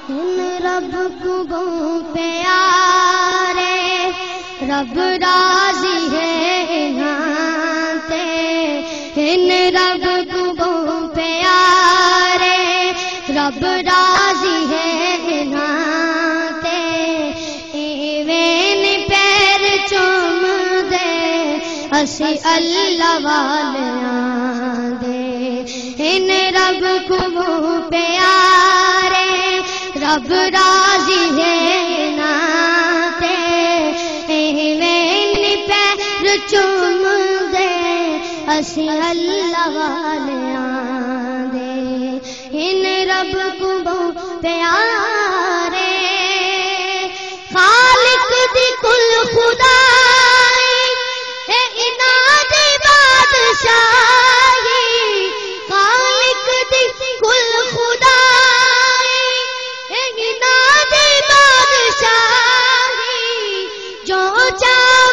ان رب کو بہت پیارے، رب راضی ہے ناتے، ان رب کو بہت پیارے، رب راضی ہے ناتے، ایویں پیر چوم دے اسی اللہ والیاں دے، ان رب کو بہت پیارے، رب راضی ہے ناتے، ایویں پیر چوم دے اسی اللہ والیاں دے، ان رب کو بہت پیارے، خالق دی کل خدائی اے اناد بادشاہی، خالق دی کل خدائی اے اناد بادشاہی، جو چاہ